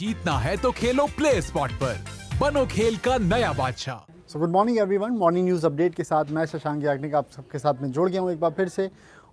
जीतना है तो खेलो प्ले स्पॉट पर, बनो खेल का नया बादशाह। So good morning everyone. Morning news update के साथ मैं शशांक याग्निक आप सबके साथ में जुड़ गया हूँ एक बार फिर से।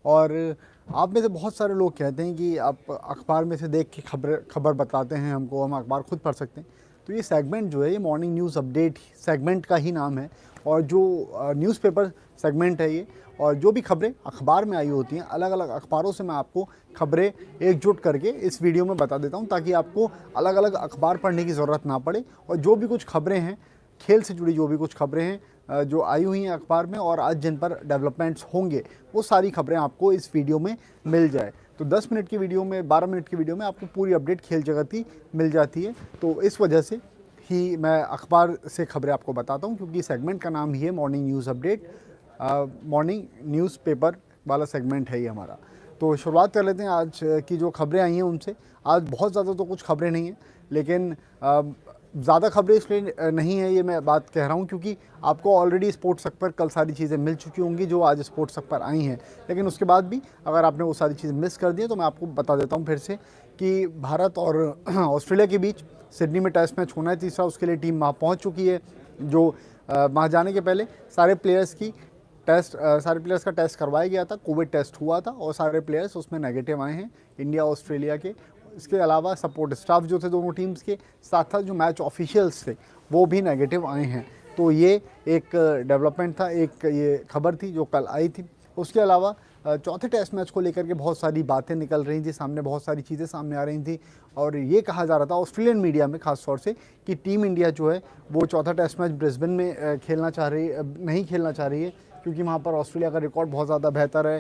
और आप में से बहुत सारे लोग कहते हैं कि आप अखबार में से देख के खबर बताते हैं हमको, हम अखबार खुद पढ़ सकते हैं। तो ये सेगमेंट जो है ये मॉर्निंग न्यूज़ अपडेट सेगमेंट का ही नाम है, और जो न्यूज़पेपर सेगमेंट है ये, और जो भी खबरें अखबार में आई होती हैं अलग अलग अखबारों से मैं आपको खबरें एकजुट करके इस वीडियो में बता देता हूं, ताकि आपको अलग अलग अखबार पढ़ने की ज़रूरत ना पड़े। और जो भी कुछ खबरें हैं खेल से जुड़ी, जो भी कुछ खबरें हैं जो आई हुई हैं अखबार में और आज जिन पर डेवलपमेंट्स होंगे, वो सारी खबरें आपको इस वीडियो में मिल जाए। तो 10 मिनट की वीडियो में, 12 मिनट की वीडियो में आपको पूरी अपडेट खेल जगत की मिल जाती है। तो इस वजह से ही मैं अखबार से खबरें आपको बताता हूँ, क्योंकि सेगमेंट का नाम ही है morning news update. Morning newspaper वाला सेगमेंट है ये हमारा। तो शुरुआत कर लेते हैं आज की जो खबरें आई हैं उनसे। आज बहुत ज़्यादा तो कुछ खबरें नहीं हैं, लेकिन ज़्यादा खबरें इसलिए नहीं है ये मैं बात कह रहा हूँ क्योंकि आपको ऑलरेडी स्पोर्ट्स तक पर कल सारी चीज़ें मिल चुकी होंगी जो आज स्पोर्ट्स तक पर आई हैं। लेकिन उसके बाद भी अगर आपने वो सारी चीज़ें मिस कर दी तो मैं आपको बता देता हूँ फिर से कि भारत और ऑस्ट्रेलिया के बीच सिडनी में टेस्ट मैच होना है तीसरा। उसके लिए टीम वहाँ पहुँच चुकी है। जो वहाँ जाने के पहले सारे प्लेयर्स का टेस्ट करवाया गया था, कोविड टेस्ट हुआ था और सारे प्लेयर्स उसमें नेगेटिव आए हैं, इंडिया ऑस्ट्रेलिया के। इसके अलावा सपोर्ट स्टाफ जो थे दोनों टीम्स के, साथ साथ जो मैच ऑफिशियल्स थे वो भी नेगेटिव आए हैं। तो ये एक डेवलपमेंट था, एक ये खबर थी जो कल आई थी। उसके अलावा चौथे टेस्ट मैच को लेकर के बहुत सारी बातें निकल रही थी सामने, बहुत सारी चीज़ें सामने आ रही थी, और ये कहा जा रहा था ऑस्ट्रेलियन मीडिया में खास तौर से कि टीम इंडिया जो है वो चौथा टेस्ट मैच ब्रिस्बेन में नहीं खेलना चाह रही है, क्योंकि वहाँ पर ऑस्ट्रेलिया का रिकॉर्ड बहुत ज़्यादा बेहतर है।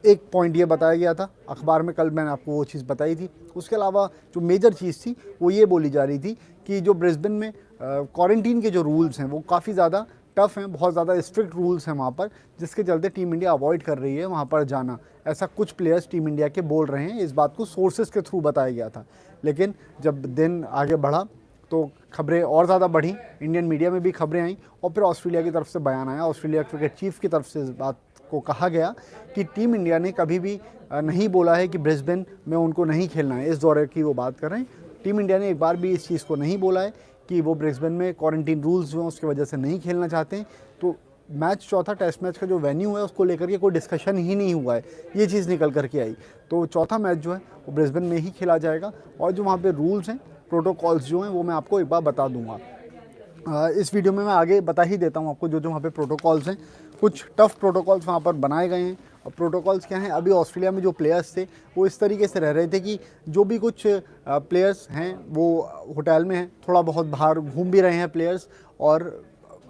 एक पॉइंट ये बताया गया था अखबार में, कल मैंने आपको वो चीज़ बताई थी। उसके अलावा जो मेजर चीज़ थी वो ये बोली जा रही थी कि जो ब्रिस्बेन में क्वारंटीन के जो रूल्स हैं वो काफ़ी ज़्यादा टफ हैं, बहुत ज़्यादा स्ट्रिक्ट रूल्स हैं वहाँ पर, जिसके चलते टीम इंडिया अवॉइड कर रही है वहाँ पर जाना। ऐसा कुछ प्लेयर्स टीम इंडिया के बोल रहे हैं, इस बात को सोर्सेज के थ्रू बताया गया था। लेकिन जब दिन आगे बढ़ा तो खबरें और ज़्यादा बढ़ी, इंडियन मीडिया में भी खबरें आई और फिर ऑस्ट्रेलिया की तरफ से बयान आया। ऑस्ट्रेलिया क्रिकेट चीफ की तरफ से इस बात को कहा गया कि टीम इंडिया ने कभी भी नहीं बोला है कि ब्रिस्बेन में उनको नहीं खेलना है। इस दौरे की वो बात कर रहे हैं। टीम इंडिया ने एक बार भी इस चीज़ को नहीं बोला है कि वो ब्रिस्बेन में क्वारंटीन रूल्स जो हैं उसकी वजह से नहीं खेलना चाहते हैं। तो मैच, चौथा टेस्ट मैच का जो वेन्यू है उसको लेकर के कोई डिस्कशन ही नहीं हुआ है, ये चीज़ निकल करके आई। तो चौथा मैच जो है वो ब्रिस्बेन में ही खेला जाएगा, और जो वहाँ पे रूल्स हैं, प्रोटोकॉल्स जो हैं वो मैं आपको एक बार बता दूंगा। इस वीडियो में मैं आगे बता ही देता हूँ आपको जो वहाँ पे प्रोटोकॉल्स हैं। कुछ टफ प्रोटोकॉल्स वहाँ पर बनाए गए हैं। और प्रोटोकॉल्स क्या हैं, अभी ऑस्ट्रेलिया में जो प्लेयर्स थे वो इस तरीके से रह रहे थे कि जो भी कुछ प्लेयर्स हैं वो होटल में हैं, थोड़ा बहुत बाहर घूम भी रहे हैं प्लेयर्स, और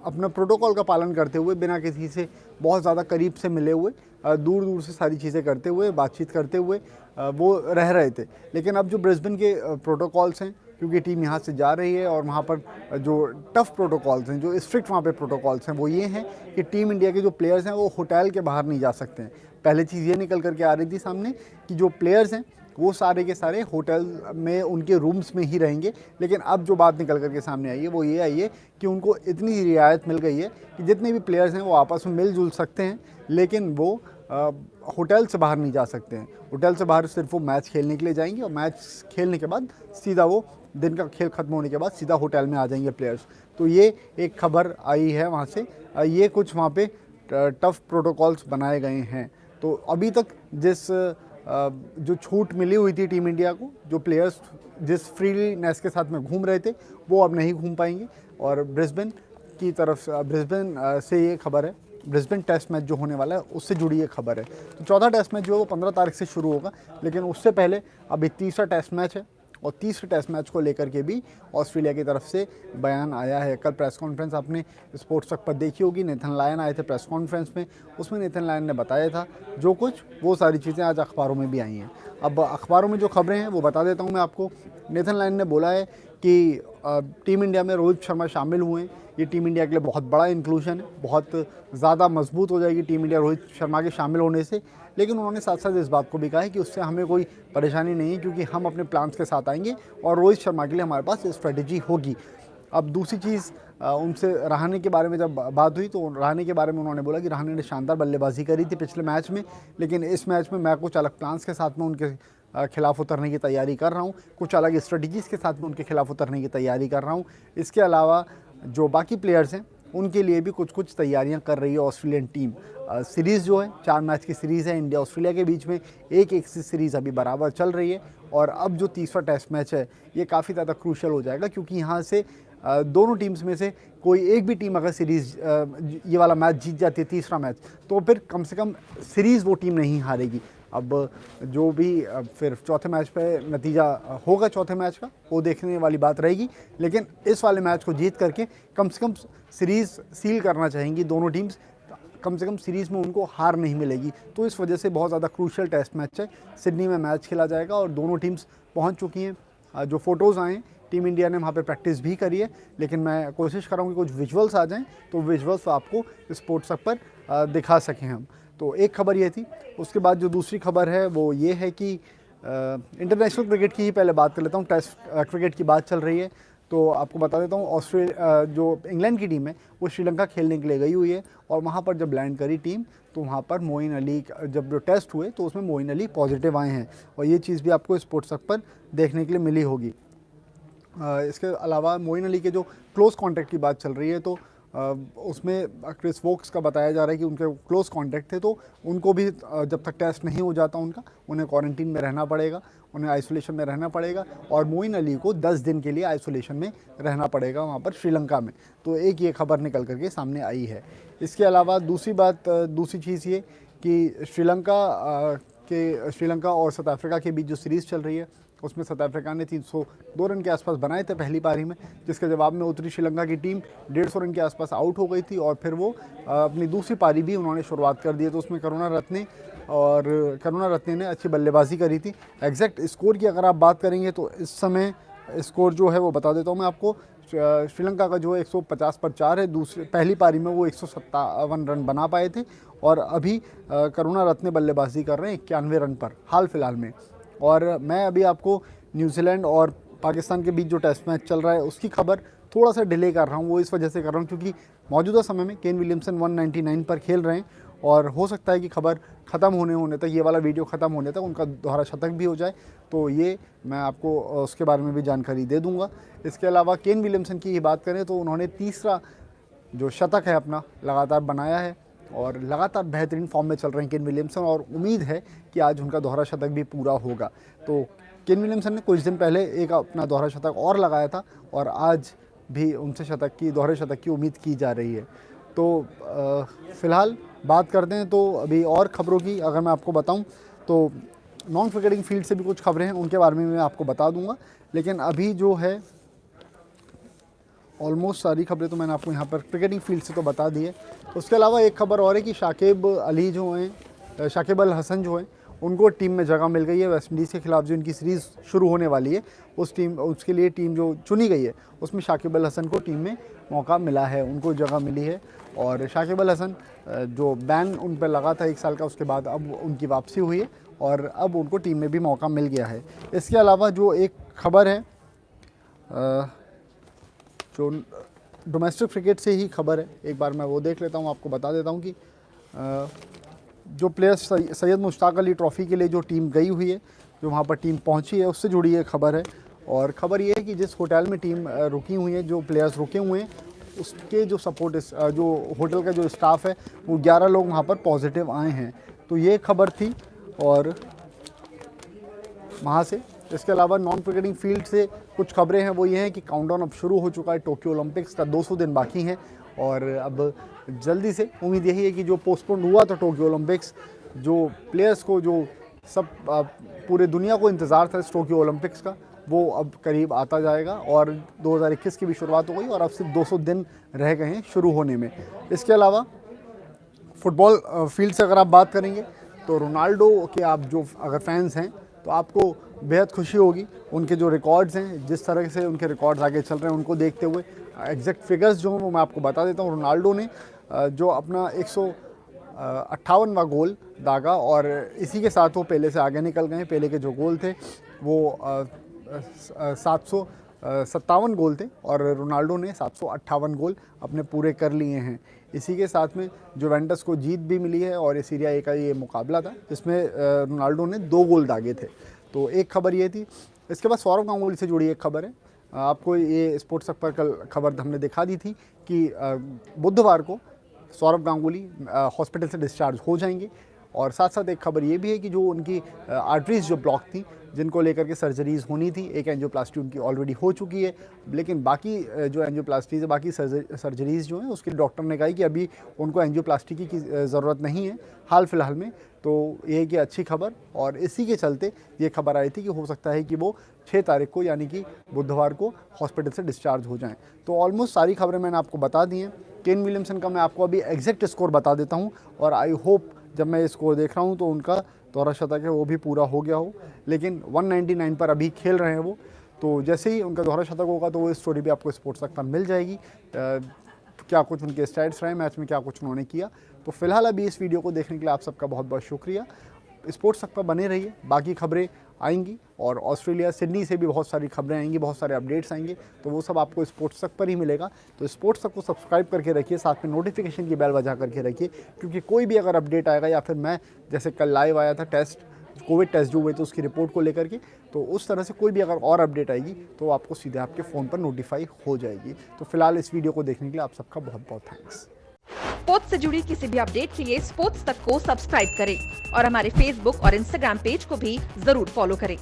अपना प्रोटोकॉल का पालन करते हुए, बिना किसी से बहुत ज़्यादा करीब से मिले हुए, दूर दूर से सारी चीज़ें करते हुए, बातचीत करते हुए वो रह रहे थे। लेकिन अब जो ब्रिस्बेन के प्रोटोकॉल्स हैं, क्योंकि टीम यहाँ से जा रही है और वहाँ पर जो टफ़ प्रोटोकॉल्स हैं, जो स्ट्रिक्ट वहाँ पे प्रोटोकॉल्स हैं, वो ये हैं कि टीम इंडिया के जो प्लेयर्स हैं वो होटल के बाहर नहीं जा सकते हैं। पहले चीज़ ये निकल करके आ रही थी सामने कि जो प्लेयर्स हैं वो सारे के सारे होटल में, उनके रूम्स में ही रहेंगे। लेकिन अब जो बात निकल करके सामने आई है वो ये आई है कि उनको इतनी रियायत मिल गई है कि जितने भी प्लेयर्स हैं वो आपस में मिलजुल सकते हैं, लेकिन वो होटल से बाहर नहीं जा सकते हैं। होटल से बाहर सिर्फ वो मैच खेलने के लिए जाएंगे, और मैच खेलने के बाद सीधा वो दिन का खेल ख़त्म होने के बाद सीधा होटल में आ जाएंगे प्लेयर्स। तो ये एक खबर आई है वहाँ से। ये कुछ वहाँ पे टफ़ प्रोटोकॉल्स बनाए गए हैं। तो अभी तक जो छूट मिली हुई थी टीम इंडिया को, जो प्लेयर्स जिस फ्रीनेस के साथ में घूम रहे थे वो अब नहीं घूम पाएंगे। और ब्रिस्बेन से ये खबर है, ब्रिस्बेन टेस्ट मैच जो होने वाला है उससे जुड़ी ये खबर है। तो चौथा टेस्ट मैच जो है वो 15 तारीख से शुरू होगा, लेकिन उससे पहले अभी तीसरा टेस्ट मैच है, और तीसरे टेस्ट मैच को लेकर के भी ऑस्ट्रेलिया की तरफ से बयान आया है। कल प्रेस कॉन्फ्रेंस आपने स्पोर्ट्स तक पर देखी होगी, नेथन लायन आए थे प्रेस कॉन्फ्रेंस में, उसमें नेथन लायन ने बताया था जो कुछ, वो सारी चीज़ें आज अखबारों में भी आई हैं। अब अखबारों में जो खबरें हैं वो बता देता हूँ मैं आपको। नेथन लायन ने बोला है कि टीम इंडिया में रोहित शर्मा शामिल हुए हैं, ये टीम इंडिया के लिए बहुत बड़ा इंक्लूजन है, बहुत ज़्यादा मजबूत हो जाएगी टीम इंडिया रोहित शर्मा के शामिल होने से। लेकिन उन्होंने साथ साथ इस बात को भी कहा है कि उससे हमें कोई परेशानी नहीं है, क्योंकि हम अपने प्लान्स के साथ आएंगे और रोहित शर्मा के लिए हमारे पास स्ट्रेटजी होगी। अब दूसरी चीज़, उनसे रहाणे के बारे में जब बात हुई तो रहाणे के बारे में उन्होंने बोला कि रहाणे ने शानदार बल्लेबाजी करी थी पिछले मैच में, लेकिन इस मैच में मैं कुछ अलग प्लान्स के साथ में उनके खिलाफ उतरने की तैयारी कर रहा हूँ, कुछ अलग स्ट्रेटजीज़ के साथ में उनके खिलाफ उतरने की तैयारी कर रहा हूँ। इसके अलावा जो बाकी प्लेयर्स हैं उनके लिए भी कुछ कुछ तैयारियां कर रही है ऑस्ट्रेलियन टीम। सीरीज़ जो है 4 मैच की सीरीज़ है इंडिया ऑस्ट्रेलिया के बीच में, एक सीरीज़ अभी बराबर चल रही है। और अब जो तीसरा टेस्ट मैच है ये काफ़ी ज़्यादा क्रूशियल हो जाएगा, क्योंकि यहाँ से दोनों टीम्स में से कोई एक भी टीम अगर सीरीज़ ये वाला मैच जीत जाती है, तीसरा मैच, तो फिर कम से कम सीरीज़ वो टीम नहीं हारेगी। अब जो भी फिर चौथे मैच पे नतीजा होगा चौथे मैच का, वो देखने वाली बात रहेगी। लेकिन इस वाले मैच को जीत करके कम से कम सीरीज़ सील करना चाहेंगी दोनों टीम्स, कम से कम सीरीज़ में उनको हार नहीं मिलेगी। तो इस वजह से बहुत ज़्यादा क्रूशियल टेस्ट मैच है, सिडनी में मैच खेला जाएगा और दोनों टीम्स पहुंच चुकी हैं। जो फ़ोटोज़ आए हैं, टीम इंडिया ने वहाँ पे प्रैक्टिस भी करी है, लेकिन मैं कोशिश कर रहा हूँ कि कुछ विजुअल्स आ जाएँ तो विजुअल्स आपको स्पोर्ट्स पर दिखा सकें हम। तो एक खबर ये थी। उसके बाद जो दूसरी खबर है वो ये है कि इंटरनेशनल क्रिकेट की ही पहले बात कर लेता हूँ। टेस्ट क्रिकेट की बात चल रही है तो आपको बता देता हूँ, जो इंग्लैंड की टीम है वो श्रीलंका खेलने के लिए गई हुई है। और वहाँ पर जब लैंड करी टीम तो वहाँ पर मोइन अली, जब जो टेस्ट हुए तो उसमें मोइन अली पॉजिटिव आए हैं, और ये चीज़ भी आपको स्पोर्ट्स पर देखने के लिए मिली होगी। इसके अलावा मोइन अली के जो क्लोज़ कॉन्टैक्ट की बात चल रही है तो उसमें क्रिस वोक्स का बताया जा रहा है कि उनके क्लोज कॉन्टैक्ट थे, तो उनको भी जब तक टेस्ट नहीं हो जाता उनका, उन्हें क्वारंटीन में रहना पड़ेगा, उन्हें आइसोलेशन में रहना पड़ेगा। और मोइन अली को 10 दिन के लिए आइसोलेशन में रहना पड़ेगा वहाँ पर श्रीलंका में। तो एक ये खबर निकल करके सामने आई है। इसके अलावा दूसरी चीज़ ये कि श्रीलंका और साउथ अफ्रीका के बीच जो सीरीज़ चल रही है उसमें साउथ अफ्रीका ने 302 रन के आसपास बनाए थे पहली पारी में, जिसके जवाब में उतरी श्रीलंका की टीम 150 रन के आसपास आउट हो गई थी। और फिर वो अपनी दूसरी पारी भी उन्होंने शुरुआत कर दी है, तो उसमें करुणा रत्ने ने अच्छी बल्लेबाजी करी थी। एग्जैक्ट स्कोर की अगर आप बात करेंगे तो इस समय स्कोर जो है वो बता देता हूँ मैं आपको। श्रीलंका का जो 150 पर 4 है, पहली पारी में वो 157 रन बना पाए थे, और अभी करुणा रत्ने बल्लेबाजी कर रहे हैं 91 रन पर हाल फिलहाल में। और मैं अभी आपको न्यूजीलैंड और पाकिस्तान के बीच जो टेस्ट मैच चल रहा है उसकी खबर थोड़ा सा डिले कर रहा हूँ। वो इस वजह से कर रहा हूँ क्योंकि मौजूदा समय में केन विलियमसन 199 पर खेल रहे हैं, और हो सकता है कि खबर ख़त्म होने तक, ये वाला वीडियो ख़त्म होने तक उनका दोहरा शतक भी हो जाए, तो ये मैं आपको उसके बारे में भी जानकारी दे दूँगा। इसके अलावा केन विलियमसन की ही बात करें तो उन्होंने तीसरा जो शतक है अपना लगातार बनाया है, और लगातार बेहतरीन फॉर्म में चल रहे हैं केन विलियमसन, और उम्मीद है कि आज उनका दोहरा शतक भी पूरा होगा। तो केन विलियमसन ने कुछ दिन पहले एक अपना दोहरा शतक और लगाया था, और आज भी उनसे दोहरे शतक की उम्मीद की जा रही है। तो फ़िलहाल बात करते हैं तो अभी और ख़बरों की अगर मैं आपको बताऊं तो नॉन क्रिकेटिंग फील्ड से भी कुछ खबरें हैं, उनके बारे में मैं आपको बता दूंगा। लेकिन अभी जो है ऑलमोस्ट सारी खबरें तो मैंने आपको यहाँ पर क्रिकेटिंग फील्ड से तो बता दी है। उसके अलावा एक खबर और है कि शाकिब अल हसन जो हैं उनको टीम में जगह मिल गई है। वेस्ट इंडीज़ के खिलाफ जो इनकी सीरीज़ शुरू होने वाली है उसके लिए टीम जो चुनी गई है उसमें शाकिब अल हसन को टीम में मौका मिला है, उनको जगह मिली है। और शाकिब अल हसन जो बैन उन पर लगा था 1 साल का, उसके बाद अब उनकी वापसी हुई है और अब उनको टीम में भी मौका मिल गया है। इसके अलावा जो एक खबर है जो डोमेस्टिक क्रिकेट से ही खबर है, एक बार मैं वो देख लेता हूँ, आपको बता देता हूँ कि जो प्लेयर्स सैयद मुश्ताक अली ट्रॉफ़ी के लिए जो टीम गई हुई है, जो वहाँ पर टीम पहुँची है, उससे जुड़ी ये खबर है। और ख़बर ये है कि जिस होटल में टीम रुकी हुई है, जो प्लेयर्स रुके हुए हैं, उसके जो जो होटल का जो स्टाफ है वो 11 लोग वहाँ पर पॉजिटिव आए हैं। तो ये खबर थी और वहाँ से। इसके अलावा नॉन क्रिकेटिंग फील्ड से कुछ खबरें हैं, वो ये हैं कि काउंटडाउन अब शुरू हो चुका है। टोक्यो ओलंपिक्स का 200 दिन बाकी हैं और अब जल्दी से उम्मीद यही है कि जो पोस्टपोन हुआ था टोक्यो ओलंपिक्स, जो प्लेयर्स को जो सब पूरे दुनिया को इंतज़ार था इस टोक्यो ओलंपिक्स का, वो अब करीब आता जाएगा। और 2021 की भी शुरुआत हो गई और अब सिर्फ 200 दिन रह गए हैं शुरू होने में। इसके अलावा फुटबॉल फील्ड से अगर आप बात करेंगे तो रोनाल्डो के आप जो अगर फैंस हैं तो आपको बेहद खुशी होगी। उनके जो रिकॉर्ड्स हैं, जिस तरह से उनके रिकॉर्ड्स आगे चल रहे हैं, उनको देखते हुए एग्जैक्ट फिगर्स जो हैं वो मैं आपको बता देता हूँ। रोनाल्डो ने जो अपना 158वां गोल दागा और इसी के साथ वो पेले से आगे निकल गए। पेले के जो गोल थे वो 757 गोल थे और रोनाल्डो ने 758 गोल अपने पूरे कर लिए हैं। इसी के साथ में जुवेंटस को जीत भी मिली है और ये सीरिया ए का ये मुकाबला था जिसमें रोनाल्डो ने 2 गोल दागे थे। तो एक खबर ये थी। इसके बाद सौरव गांगुली से जुड़ी एक खबर है। आपको ये स्पोर्ट्स तक पर कल खबर हमने दिखा दी थी कि बुधवार को सौरव गांगुली हॉस्पिटल से डिस्चार्ज हो जाएंगे। और साथ साथ एक खबर ये भी है कि जो उनकी आर्टरीज जो ब्लॉक थी, जिनको लेकर के सर्जरीज होनी थी, एक एंजियोप्लास्टी उनकी ऑलरेडी हो चुकी है, लेकिन बाकी जो एंजियोप्लास्टीज है, बाकी सर्जरीज जो हैं उसके डॉक्टर ने कहा कि अभी उनको एंजियोप्लास्टी की ज़रूरत नहीं है हाल फिलहाल में। तो ये है कि अच्छी खबर, और इसी के चलते ये खबर आई थी कि हो सकता है कि वो 6 तारीख को यानी कि बुधवार को हॉस्पिटल से डिस्चार्ज हो जाएं। तो ऑलमोस्ट सारी खबरें मैंने आपको बता दी हैं। केन विलियमसन का मैं आपको अभी एग्जैक्ट स्कोर बता देता हूँ, और आई होप जब मैं स्कोर देख रहा हूँ तो उनका दोहरा शतक है वो भी पूरा हो गया हो, लेकिन 199 पर अभी खेल रहे हैं वो। तो जैसे ही उनका दोहरा शतक होगा तो वो स्टोरी भी आपको स्पोर्ट्स तक पर मिल जाएगी, क्या कुछ उनके स्टैट्स रहे मैच में, क्या कुछ उन्होंने किया। तो फिलहाल अभी इस वीडियो को देखने के लिए आप सबका बहुत बहुत शुक्रिया। स्पोर्ट्स तक पर बने रहिए, बाकी खबरें आएंगी, और ऑस्ट्रेलिया सिडनी से भी बहुत सारी खबरें आएंगी, बहुत सारे अपडेट्स आएंगे, तो वो सब आपको स्पोर्ट्स तक पर ही मिलेगा। तो स्पोर्ट्स तक को सब्सक्राइब करके रखिए, साथ में नोटिफिकेशन की बेल बजा करके रखिए, क्योंकि कोई भी अगर अपडेट आएगा, या फिर मैं जैसे कल लाइव आया था कोविड टेस्ट जो हुए थे उसकी रिपोर्ट को लेकर के, तो उस तरह से कोई भी अगर और अपडेट आएगी तो आपको सीधे आपके फ़ोन पर नोटिफाई हो जाएगी। तो फिलहाल इस वीडियो को देखने के लिए आप सबका बहुत बहुत थैंक्स। स्पोर्ट्स से जुड़ी किसी भी अपडेट के लिए स्पोर्ट्स तक को सब्सक्राइब करें और हमारे फेसबुक और इंस्टाग्राम पेज को भी जरूर फॉलो करें।